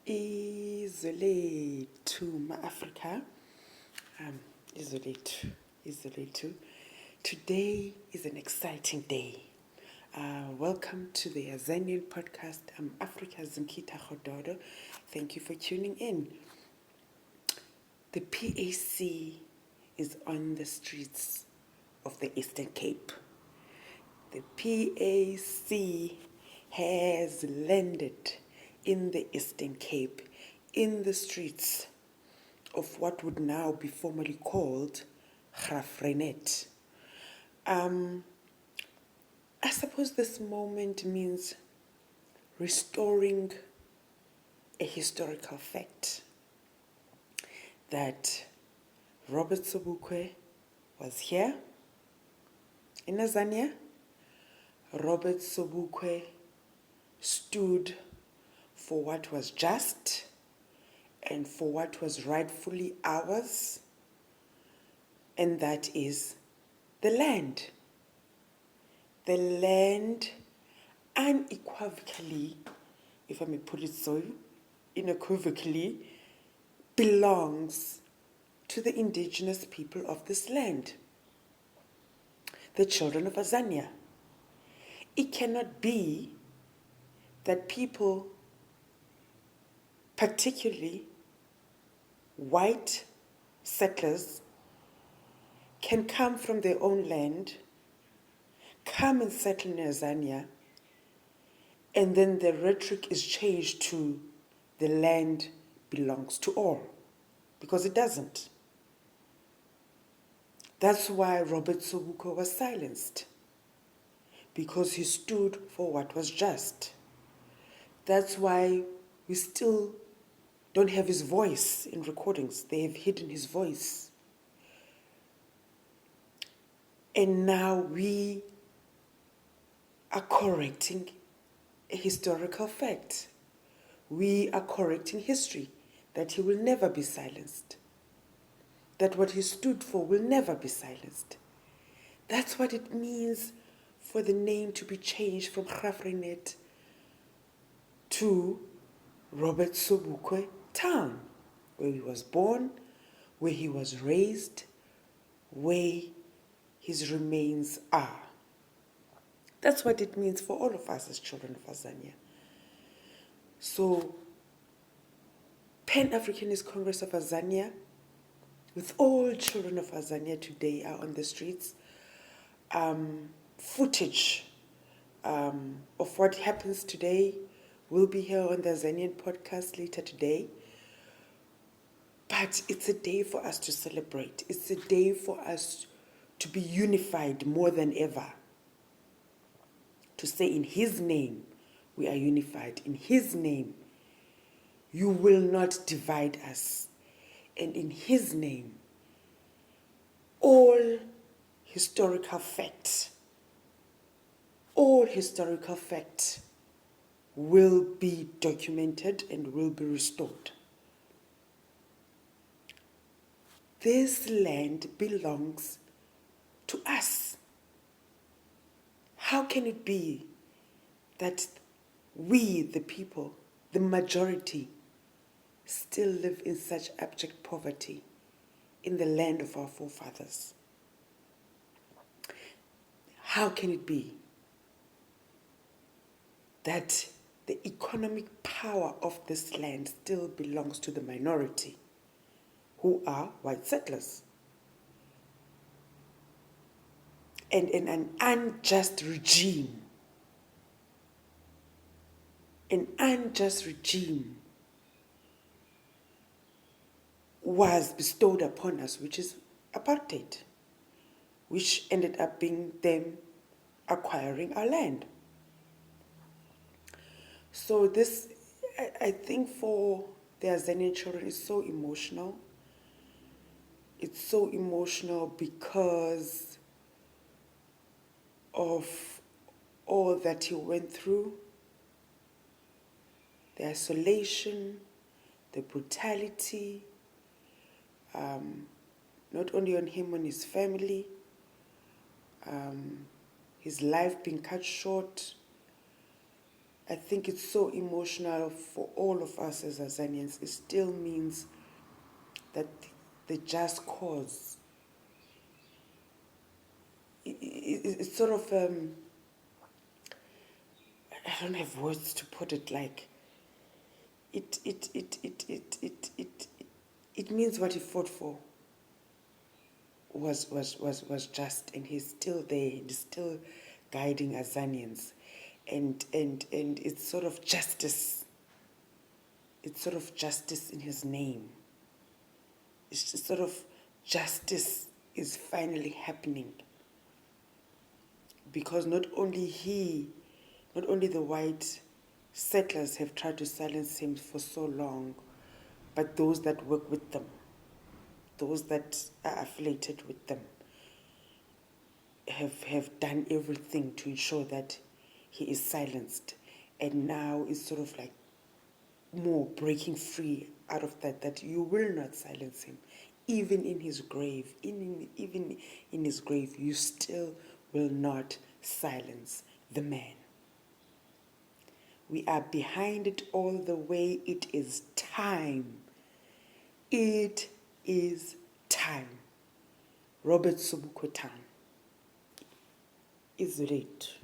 Izole to Ma-Africa. Izole to. Izole to. Today is an exciting day. Welcome to the Azanian podcast. I'm Africa's Mkita Khododo. Thank you for tuning in. The PAC is on the streets of the Eastern Cape. The PAC has landed in the Eastern Cape, in the streets of what would now be formally called Graaff-Reinet. I suppose this moment means restoring a historical fact that Robert Sobukwe was here in Azania. Robert Sobukwe stood for what was just and for what was rightfully ours, and that is the land. The land unequivocally, if I may put it so, unequivocally belongs to the indigenous people of this land, the children of Azania. It cannot be that people, particularly white settlers, can come from their own land, come and settle in Azania, and then the rhetoric is changed to the land belongs to all, because it doesn't. That's why Robert Sobukwe was silenced, because he stood for what was just. That's why we still don't have his voice in recordings. They have hidden his voice. And now we are correcting a historical fact. We are correcting history, that he will never be silenced, that what he stood for will never be silenced. That's what it means for the name to be changed from Graaff-Reinet to Robert Sobukwe Town, where he was born, where he was raised, where his remains are. That's what it means for all of us as children of Azania. So, Pan-Africanist Congress of Azania, with all children of Azania today, are on the streets. Footage of what happens today will be here on the Azanian podcast later today. But it's a day for us to celebrate. It's a day for us to be unified more than ever. To say in his name, we are unified. In his name, you will not divide us. And in his name, all historical facts will be documented and will be restored. This land belongs to us. How can it be that we, the people, the majority, still live in such abject poverty in the land of our forefathers? How can it be that the economic power of this land still belongs to the minority, who are white settlers? And in an unjust regime, was bestowed upon us, which is apartheid, which ended up being them acquiring our land. So this, I think, for the Azanian children is so emotional. It's so emotional because of all that he went through, the isolation, the brutality, not only on him, on his family, his life being cut short, I think it's so emotional for all of us as Azanians. It still means that the just cause, it's sort of, I don't have words to put it, like, it means what he fought for was just, and he's still there, he's still guiding Azanians. And it's sort of justice. It's sort of justice in his name. It's just sort of justice is finally happening. Because not only the white settlers have tried to silence him for so long, but those that work with them, those that are affiliated with them, have done everything to ensure that he is silenced. And now it's sort of like more breaking free out of that you will not silence him. Even in his grave, even in his grave, you still will not silence the man. We are behind it all the way. It is time. It is time. Robert Sobukwe time is late.